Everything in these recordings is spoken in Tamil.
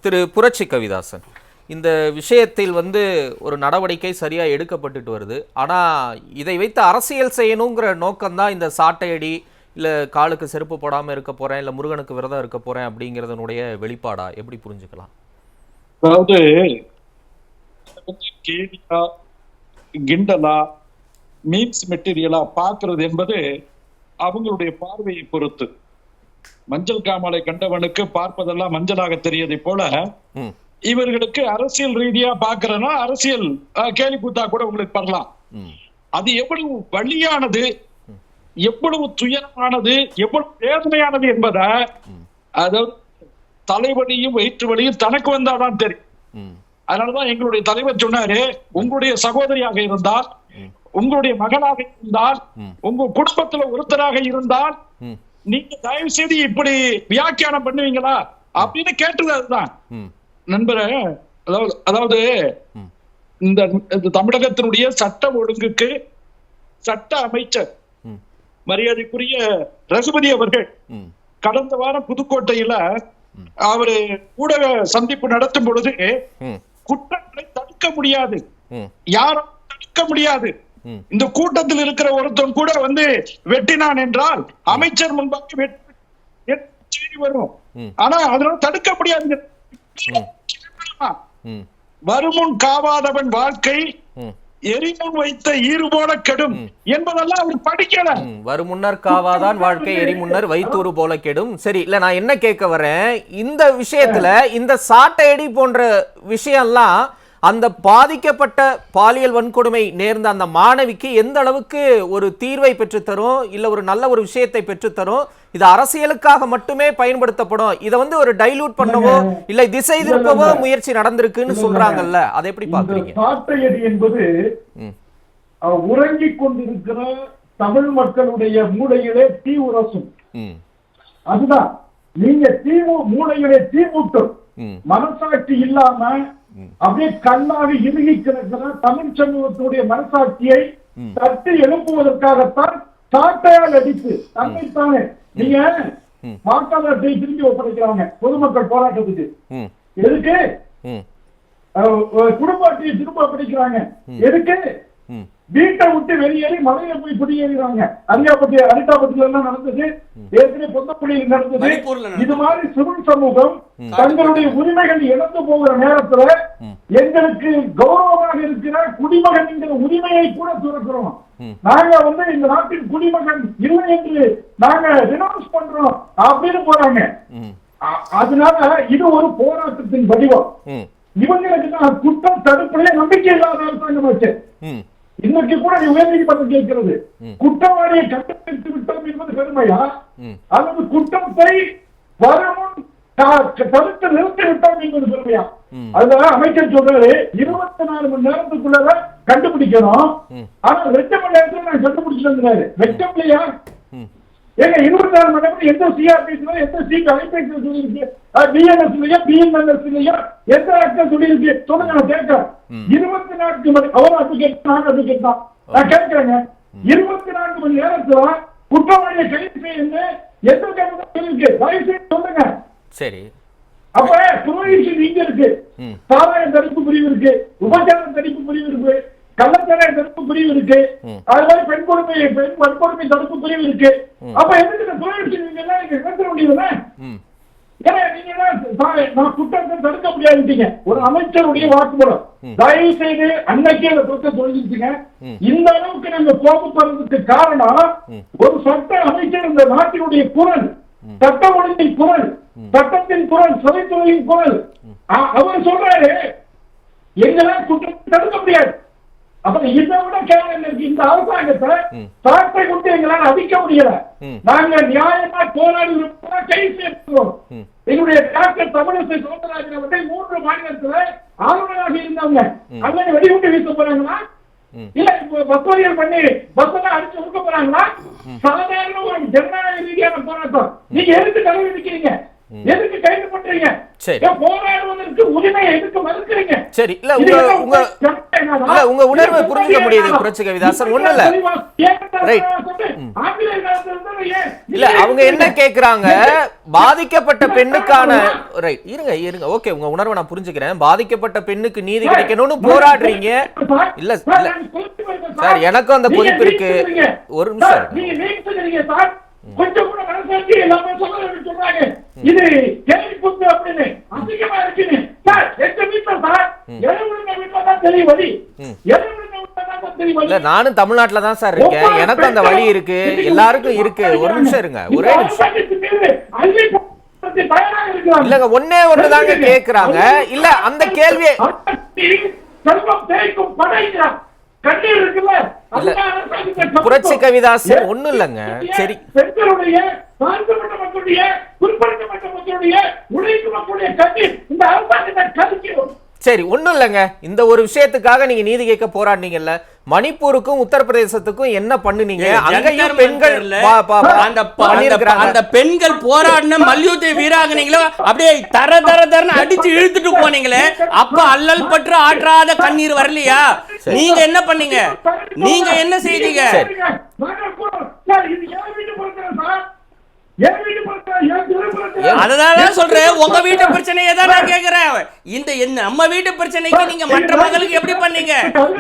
திரு புரட்சி கவிதாசன், இந்த விஷயத்தில் ஒரு நடவடிக்கை சரியாக எடுக்கப்பட்டுட்டு வருது. ஆனால் இதை வைத்து அரசியல் செய்யணுங்கிற நோக்கம்தான் இந்த சாட்டையடி, இல்லை காலுக்கு செருப்பு போடாமல் இருக்க போகிறேன், இல்லை முருகனுக்கு விரதம் இருக்க போகிறேன் அப்படிங்கிறதனுடைய வெளிப்பாடா எப்படி புரிஞ்சுக்கலாம்? அதாவது கேலியா கிண்டலா மீம்ஸ் மெட்டீரியலா பார்க்கறது என்பது அவங்களுடைய பார்வையை பொறுத்து. மஞ்சள் காமாலை கண்டவனுக்கு பார்ப்பதெல்லாம் மஞ்சளாக தெரியதை போல இவர்களுக்கு அரசியல் ரீதியா பாக்குறேன்னா அரசியல் கேலி கூத்தா கூட உங்களுக்கு பண்ணலாம். அது எவ்வளவு வலியானது, எவ்வளவு துயரமானது, எவ்வளவு வேதனையானது என்பதை அதாவது தலைவலியும் வயிற்று வலியும் தனக்கு வந்தாதான் தெரியும். அதனாலதான் எங்களுடைய தலைவர் சொன்னாரு, உங்களுடைய சகோதரியாக இருந்தால், உங்களுடைய மகனாக இருந்தால், உங்க குடும்பத்துல ஒருத்தராக இருந்தால் நீங்க தயவு செய்து இப்படி வியாக்கியானம் பண்ணுவீங்களா அப்படின்னு கேட்டது. அதுதான் நண்பரே, அதாவது இந்த தமிழகத்தினுடைய சட்ட ஒழுங்குக்கு சட்ட அமைச்சர் மரியாதைக்குரிய ரகுபதி அவர்கள் கடந்த வாரம் புதுக்கோட்டையில அவரு ஊடக சந்திப்பு நடத்தும் பொழுது குற்றங்களை தடுக்க முடியாது, யாரும் தடுக்க முடியாது, இந்த கூட்டத்தில் இருக்கிற ஒருத்தன் கூட வெட்டினான் என்றால் அமைச்சர் முன்பாக செய்தி வரும், ஆனா அதனால தடுக்க முடியாது. வருமுன் காவாதவன் வாழ்க்கை எரிமுன் வைத்த ஈறு போல கெடும் என்பதெல்லாம் அவர் படிக்கல. வருமுன்னர் காவாதான் வாழ்க்கை எரிமுன்னர் வைத்தூறு போல கெடும். சரி, இல்ல நான் என்ன கேட்க வரேன், இந்த விஷயத்துல இந்த சாட்டையடி போன்ற விஷயம்லாம் அந்த பாதிக்கப்பட்ட பாலியல் வன்கொடுமை நேர்ந்த அந்த மாணவிக்கு எந்த அளவுக்கு ஒரு தீர்வை பெற்றுத்தரும், இல்ல ஒரு நல்ல ஒரு விஷயத்தை பெற்றுத்தரும்? இது அரசியலுக்காக மட்டுமே பயன்படுத்தப்படும், இதை ஒரு டைலூட் பண்ணவோ இல்ல திசை திருப்பவோ முயற்சி நடந்திருக்குன்னு சொல்றாங்கல்ல, அதை எப்படி பாக்குறீங்க? சாட்டையடி என்பது உறங்கிக் கொண்டிருக்கிற தமிழ் மக்களுடைய மூளைகளே தீ உரசும். அதுதான் நீங்க மூளைகளே தீ மூட்டும். மனசாட்சி இல்லாம அப்படியே கண்ணாக இறுகி கிடக்கிற தமிழ் சமூகத்துடைய மனசாட்சியை தட்டி எழுப்புவதற்காகத்தான் சாட்டையால் அடித்து தன்னைத்தானே நீங்க வாக்காளர்களை திரும்பி ஒப்படைக்கிறாங்க பொதுமக்கள் போராட்டத்துக்கு. எதுக்கு? குடும்ப அட்டையை திரும்ப ஒப்படைக்கிறாங்க. எதுக்கு? வீட்டை விட்டு வெளியேறி மலையில போய் குடியேறாங்க. அரிட்டாபட்டியில எல்லாம் நடந்தது, ஏற்கனவே பொந்தப்புள்ளியில் நடந்தது. இது மாதிரி சிவில் சமூகம் தங்களுடைய உரிமைகள் இழந்து போகிற நேரத்துல எங்களுக்கு கௌரவமாக இருக்கிற குடிமகன் என்கிற உரிமையை கூட துறக்கிறோம். நாங்க இந்த நாட்டின் குடிமகன் இல்லை என்று நாங்க ரினவுன்ஸ் பண்றோம் அப்படின்னு போறாங்க. அதனால இது ஒரு போராட்டத்தின் வடிவம். இவங்களுக்கு நான் குற்றம் தடுப்புல நம்பிக்கை இல்லாத அரசாங்கம் வச்சு இன்னைக்கு கூட உயர் நீதிமன்றம் கேட்கிறது, குற்றவாளியை கண்டுபிடித்து விட்டோம் என்பது பெருமையா அல்லது குற்றத்தை வரமுன் தடுத்து நிறுத்தி விட்டோம் என்பது பெருமையா? அதுதான் அமைச்சர் சொல்றாரு 24 மணி நேரத்துக்குள்ள கண்டுபிடிக்கணும், ஆனா 2 மணி நேரத்துல நான் கண்டுபிடிச்சிருந்தாரு. வெட்கம் இல்லையா? ஏங்க 24 மணி நேரம் எந்த சிஆர்பிசில எந்த சீட் அலைபேசியில் சொல்லியிருக்கு, பிஎன்எஸ் இல்லையா பிஎன்எஸ் இல்லையா எந்த ஆக்டர் சொல்லியிருக்கு சொல்லுங்க, நான் கேட்கிறேன். 24 மணி அவர் அட்வொகேட் நான் அட்வொகேட் தான், நான் கேட்கிறேங்க 24 மணி நேரத்துல குற்றவாளியை கைது செய்யுங்க எந்த கேட்க சொல்லியிருக்கு, தயவு செய்து சொல்லுங்க. சரி, அப்ப புரோஹிஷன் இங்க இருக்கு, சாராய தடுப்பு பிரிவு இருக்கு, உபச்சாரம் தடுப்பு பிரிவு இருக்கு, கள்ளச்சாராய தடுப்பு பிரிவு இருக்கு, அது மாதிரி பெண் வன்கொடுமை தடுப்பு பிரிவு இருக்கு. அப்ப எதுக்கு புரோஹிஷன் நீங்க எல்லாம் இங்க நடத்த முடியுதுன்னா ஏன்னா நீங்க நான் குற்றத்தை தடுக்க முடியாதுட்டீங்க. ஒரு அமைச்சருடைய வாக்குமூலம் தயவு செய்து அன்னைக்கே அந்த குற்றத்தை சொல்லிருச்சுங்க. இந்த அளவுக்கு நாங்க கோபப்படுறதுக்கு காரணம் ஒரு சட்ட அமைச்சர் இந்த நாட்டினுடைய குரல், சட்ட ஒழுங்கின் குரல், சட்டத்தின் குரல், சிறைத்துறையின் குரல். அவர் சொல்றாரு எங்களால் குற்றத்தை தடுக்க முடியாது. அப்ப இதை விட கேள்வி இருக்கு, இந்த அரசாங்கத்தை சாட்டை கொண்டு எங்களால் அடிக்க முடியல, நாங்க நியாயமா போராடி கைது செய்யப்படுவோம். எங்களுடைய டாக்டர் தமிழிசை சௌந்தரராஜன் அவர்கள் 3 மாநிலத்துல ஆளுநராக இருந்தவங்க அங்க வெடிகுண்டு வீச போறாங்களா, இல்ல பஸ்வரியல் பண்ணி பஸ் எல்லாம் அடிச்சு கொடுக்க போறாங்களா? சாதாரண ஒரு ஜனநாயக ரீதியான போராட்டம். நீங்க எதுக்கு தலைவர் நிக்கிறீங்க? எதுக்கு கைது பண்றீங்க? போராடுவதற்கு உரிமை எதுக்கு மறுக்கிறீங்க? சரி, இல்ல உங்க உணர்வை புரிஞ்சுக்க முடியுது புரட்சி கவிதாசன். ஒண்ணு இல்ல, இல்ல அவங்க என்ன கேக்குறாங்க, பாதிக்கப்பட்ட பெண்ணுக்கான இருங்க ஓகே, உங்க உணர்வை நான் புரிஞ்சுக்கிறேன். பாதிக்கப்பட்ட பெண்ணுக்கு நீதி கிடைக்கணும்னு போராடுறீங்க. இல்ல சார், எனக்கும் அந்த கொதிப்பு இருக்கு. ஒரு நிமிஷம், கொஞ்சம் கூட மனசாட்சி எல்லாமே சொல்றாங்க. இது கேள்வி குத்து அப்படின்னு அதிகமா இருக்குன்னு சார். எங்க வீட்டுல சார் எழுபது வீட்டுல தான் தெரிய வழி, 70 வீட்டுல தான் தெரிய வழி. இல்ல நானும் தமிழ்நாட்டுல தான் சார் இருக்கேன், எனக்கும் அந்த வழி இருக்கு, எல்லாருக்கும் இருக்கு. ஒரு நிமிஷம் இருங்க, ஒரே நிமிஷம். இல்லங்க, ஒன்னே ஒண்ணுதாங்க கேக்குறாங்க. இல்ல அந்த கேள்வி செல்வம் தேய்க்கும் படைக்கிறா கண்ணீர் இருக்குல்ல, புரட்சி கவிதாசன் ஒண்ணும் இல்லங்க. சரி, பெண்களுடைய தாழ்த்தப்பட்ட மக்களுடைய குறிப்பிடப்பட்ட மக்களுடைய உழைக்கும் மக்களுடைய கண்ணீர் இந்த அரசாங்கத்தை கதிக்கிறோம். சரி, ஒண்ணும் இல்லங்க. இந்த ஒரு விஷயத்துக்காக நீங்க நீதி கேட்க போராடினீங்கல்ல, மணிப்பூருக்கும் உத்தரப்பிரதேசத்துக்கும் என்ன பண்ணுனீங்க? அங்கேயும் பெண்கள் அந்த பெண்கள் போராடின மல்யுத்த வீராங்கனைகளை அப்படியே தர தர தரன்னு அடிச்சு இழுத்துட்டு போனீங்களே, அப்ப அல்லல் பற்று ஆற்றாத கண்ணீர் வரலையா? நீங்க என்ன பண்ணீங்க? நீங்க என்ன செய்தீங்க? அதனால சொல்றேன், உங்க வீட்டு பிரச்சனையை தான் நான் கேக்குறேன். இந்த நம்ம வீட்டு பிரச்சனைக்கு நீங்க மற்ற மக்களுக்கு எப்படி பண்ணீங்க?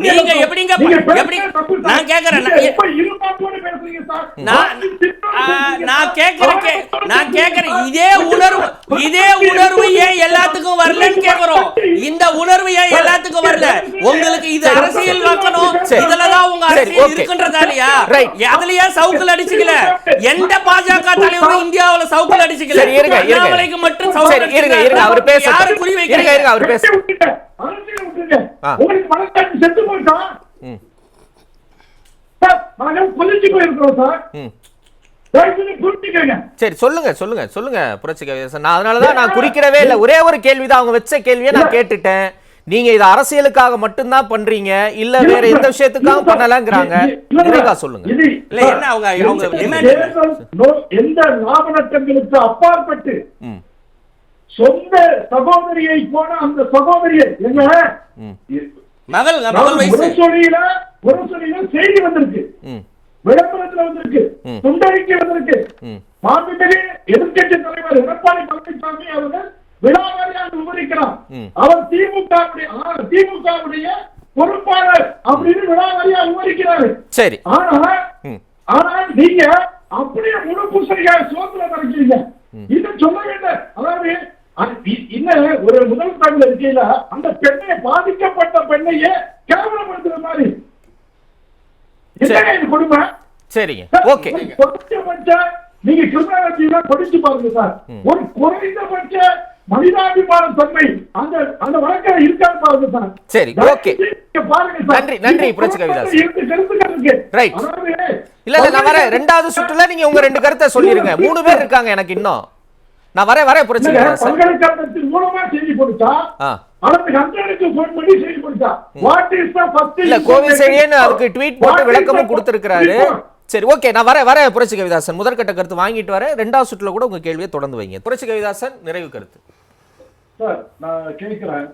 நீங்க எப்படிங்க எப்படி நான் கேக்குறேன். நான் கேக்குறேன் இதே உணர்வு ஏன் எல்லாத்துக்கும் வரலன்னு கேக்குறோம். இந்த உணர்வு ஏன் எல்லாத்துக்கும் வரல? உங்களுக்கு இது அரசியல் வைக்கணும், இதுலதான் உங்க அரசியல் இருக்குன்றதாலயா? அதுலயே சவுக்குல அடிச்சுக்கல. எந்த பாஜக தலைவர் இந்தியாவுல சவுக்குல அடிச்சுக்கல. அண்ணாமலைக்கு மட்டும் சவுக்குல இருங்க, அவர் பேச யாரு குறி வைக்கிறீங்க? அவர் பேச உங்களுக்கு மனசாட்சி செத்து போயிட்டா சார், நாங்க கொதிச்சு போயிருக்கோம் சார். சரி, சொல்லுங்க புரட்சி கவிதாசன். நான் அதனாலதான் நான் குறிக்கிறவே இல்லை. ஒரே ஒரு கேள்விதான், அவங்க வச்ச கேள்வியை நான் கேட்டுட்டேன். நீங்க இது அரசியலுக்காக மட்டும்தான் பண்றீங்க, இல்ல வேற எந்த விஷயத்துக்காக பண்ணலங்கிறாங்க. நிறைவா சொல்லுங்க. இல்ல என்ன அவங்க எந்த லாபநட்டங்களுக்கு அப்பாற்பட்டு சொந்த சகோதரியை போன அந்த சகோதரியை என்ன மகள் வயசு செய்தி வந்திருக்கு, விளம்பரத்தில் வந்திருக்கு, துண்டறிக்கை வந்திருக்கு. மாண்புமிகு எதிர்க்கட்சி தலைவர் எடப்பாடி பழனிசாமி அவர்கள் விழாவாரியாக விவரிக்கிறார். அவர் திமுகவுடைய பொறுப்பாளர் அப்படின்னு விழாவாரியாக விவரிக்கிறார். சரி, ஆனால் நீங்க அப்படியே முழு பூசணிக்காக சோத்துல நடக்கிறீங்க. இது சொல்ல வேண்டும். அதாவது இன்னும் ஒரு முதல் தகவல் இருக்கையில அந்த பெண்ணை பாதிக்கப்பட்ட பெண்ணையே கேவலப்படுத்துற மாதிரி கொடுமை. சரிங்க, ஓகே. நீங்க கிரிமினாலிட்டி படிச்சு பாருங்க சார். ஒரு குறைந்தபட்ச மனிதாபிமான தன்மை அந்த வழக்கில் இருக்கான்னு பாருங்க சார். சரி, ஓகே, நன்றி புரட்சி கவிதாசன். ரைட், இல்ல நான் வரேன். இரண்டாவது சுற்றுல நீங்க உங்க 2 கருத்தை சொல்லிருங்க. 3 பேர் இருக்காங்க எனக்கு இன்னும். நான் வரேன் புரட்சி கவிதாசன். பல்கலைக்கழகத்தின் மூலமா செய்தி கொடுத்தா இல்ல கோவிசெழியன் அதுக்கு ட்வீட் போட்டு விளக்கமும் கொடுத்திருக்காரு. சரி, ஓகே, நான் வரேன் புரட்சி கவிதாசன். முதற்கட்ட கருத்து வாங்கிட்டு வரேன். 2வது சுற்றுல கூட உங்க கேள்வியை தொடர்ந்து வைங்க. புரட்சி கவிதாசன், நிறைவு கருத்து. சார், நான் கேட்கிறேன்,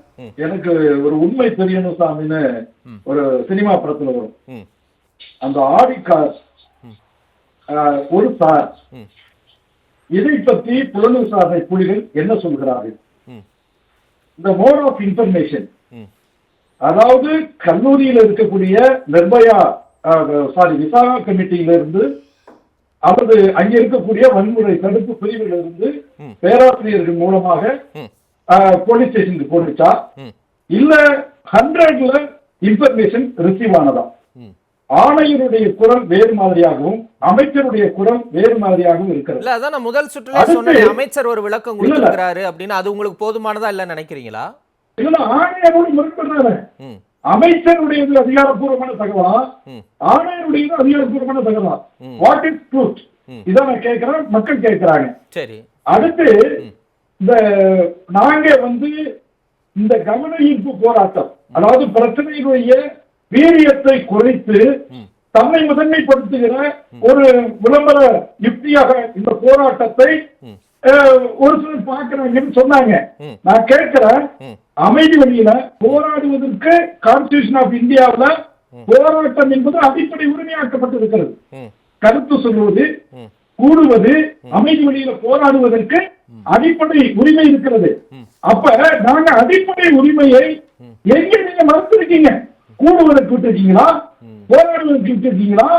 எனக்கு ஒரு உண்மை தெரியணும் சாமின்னு ஒரு சினிமா படத்துல வரும். அந்த ஆடி கார் ஒரு சார், இதை பற்றி புலன் விசாரணை புலிகள் என்ன சொல்கிறார்கள்? இந்த மோட் ஆஃப் இன்ஃபர்மேஷன், அதாவது கல்லூரியில் இருக்கக்கூடிய நிர்பயா விசாரணை கமிட்டியில இருந்து அல்லது அங்க இருக்கக்கூடிய வன்முறை தடுப்பு பிரிவில் இருந்து பேராசிரியர்கள் மூலமாக போலீஸ் ஸ்டேஷனுக்கு போட்டுச்சா, இல்ல 100ல இன்ஃபர்மேஷன் ரிசீவ் ஆனதா? ஆணையருடைய குரல் வேறு மாதிரியாகவும் அமைச்சருடைய குரல் வேறு மாதிரியாகவும் இருக்கிறது. இல்ல அதான் நான் முதல் சுற்றுல சொன்னேன், அமைச்சர் ஒரு விளக்கம் கொடுத்திருக்கிறாரு அப்படின்னு. அது உங்களுக்கு போதுமானதா இல்ல நினைக்கிறீங்களா? இல்ல, ஆணையரோடு முரண்படுறாரு. அமைச்சருடைய அதிகாரப்பூர்வமான தகவலா, ஆணையருடைய அதிகாரப்பூர்வமான தகவலா? What is truth? இதான் நான் கேட்கிறேன், மக்கள் கேட்கிறாங்க. சரி, அடுத்து இந்த நாங்க இந்த கவன ஈர்ப்பு போராட்டம், அதாவது பிரச்சனைகளுடைய வீரியத்தை குறைத்து தன்னை முதன்மைப்படுத்துகிற ஒரு விளம்பர யுக்தியாக இந்த போராட்டத்தை ஒரு சிலர் பாக்குறாங்கன்னு சொன்னாங்க. ம். நான் கேட்கிறேன், ம். அமைதி வழியில போராடுவதற்கு கான்ஸ்டிடியூஷன் ஆஃப் இந்தியாவுல போராட்டம் என்பது அடிப்படை உரிமையாக்கப்பட்டிருக்கிறது. ம். கருத்து சொல்வது, ம். கூடுவது, அமைதி வழியில போராடுவதற்கு அடிப்படை உரிமை இருக்கிறது. அப்ப நாங்க அடிப்படை உரிமையை எங்க நீங்க மறுத்திருக்கீங்க? கூடுவதற்கு விட்டுருக்கீங்களா? போராடுவதற்கு விட்டுருக்கீங்களா?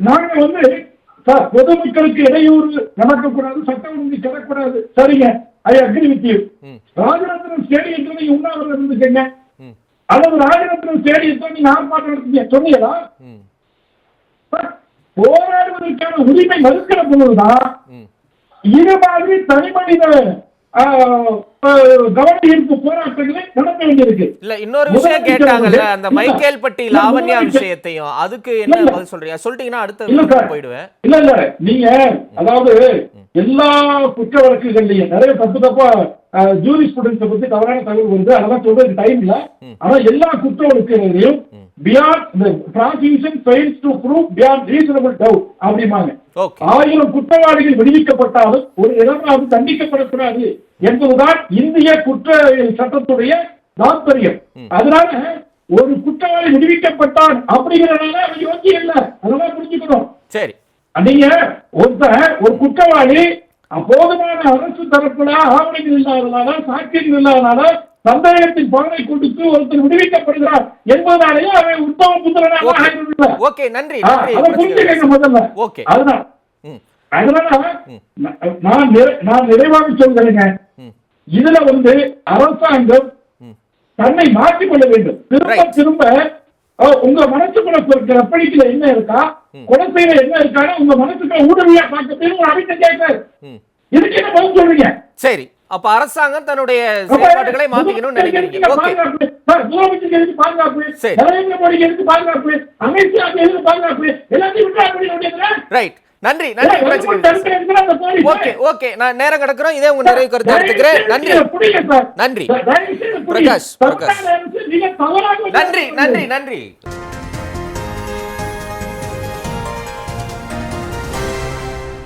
நாங்க வந்து சார், பொதுமக்களுக்கு இடையூறு நடக்கக்கூடாது, சட்டம் ஒழுங்கு கிடக்கூடாது. சரிங்க, I agree with you. Rajarathnam ஸ்டேடியத்துல நீங்க உண்ணாவிரதம் இருந்துக்கங்க, அல்லது ராஜரத்னம் ஸ்டேடியத்தை நீங்க ஆர்ப்பாட்டம் நடத்தீங்க சொன்னீங்களா? போராடுவதற்கான உரிமை மறுக்கிற பொழுதுதான் இது மாதிரி தனி மனித கவன ஈர்ப்பு போராட்டங்களை நடத்த வேண்டியிருக்கு. இல்ல, இன்னொரு விஷயம் கேட்டாங்கல்ல, அந்த மைக்கேல்பட்டி லாவண்யா விஷயத்தையும், அதுக்கு என்ன பதில் சொல்றீங்க? சொல்லிட்டீங்கன்னா அடுத்த போயிடுவேன். இல்ல இல்ல, நீங்க அதாவது எல்லா குற்ற வழக்குகள்லயும் நிறைய தப்பா ஜூரிஸ்ப்ருடன்ஸை பத்தி தவறான தகவல் வருது, அதெல்லாம் சொல்றதுக்கு டைம் இல்ல. ஆனா எல்லா குற்ற வழக்குகளையும் beyond the prosecution fails to prove beyond reasonable doubt அப்படிமாங்க. 1000 குற்றவாளிகள் விடுவிக்கப்பட்டாலும் ஒரு இடமாவது தண்டிக்கப்படக்கூடாது என்பதுதான் இந்திய குற்ற சட்டத்துடைய தாற்பயம். அதனால ஒரு குற்றவாளி விடுவிக்கப்பட்டான் அப்படிங்கிறனால அவன் யோக்கியம் இல்ல, அதெல்லாம் புரிஞ்சுக்கணும். சரி, நீங்க ஒரு குற்றவாளி போதுமான அரசு தரப்புல ஆவணங்கள் இல்லாதனால, சாட்சியங்கள் இல்லாதனால சந்தேகத்தின் பலனை கொடுத்து ஒருத்தர் விடுவிக்கப்படுகிறார் என்பதனாலேயே அவன் உத்தம புத்திரனாக ஆகிவிடல. ஓகே, நன்றி. அதை புரிஞ்சுக்கங்க முதல்ல. அதனால நான் நிறைவாக சொல்கிறேங்க, இதுல வந்து அரசாங்கம் தன்னை மாற்றிக்கொள்ள வேண்டும். திரும்ப திரும்ப உங்க மனசுக்குள்ள கற்பழிக்கல என்ன இருக்கா, குலசையில என்ன இருக்கான்னு உங்க மனசுக்குள்ள ஊடுருவியா பார்க்க ஒரு அமைச்சர் கேட்காரு. இதுக்கு என்ன பதில் சொல்றீங்க? சரி, அப்ப அரசாங்கம் தன்னுடைய செயல்பாடுகளை மாத்திக்கணும்னு நினைக்கிறீங்க. பாதுகாப்பு, நரேந்திர மோடிக்கு எதுக்கு பாதுகாப்பு, அமித்ஷாக்கு எதுக்கு பாதுகாப்பு, எல்லாத்தையும் விட்டு ரைட். நன்றி. ஓகே, நான் நேரம் கிடக்குறோம். இதே உங்க நிறைவு கருத்து எடுத்துக்கிறேன். நன்றி பிரகாஷ். நன்றி.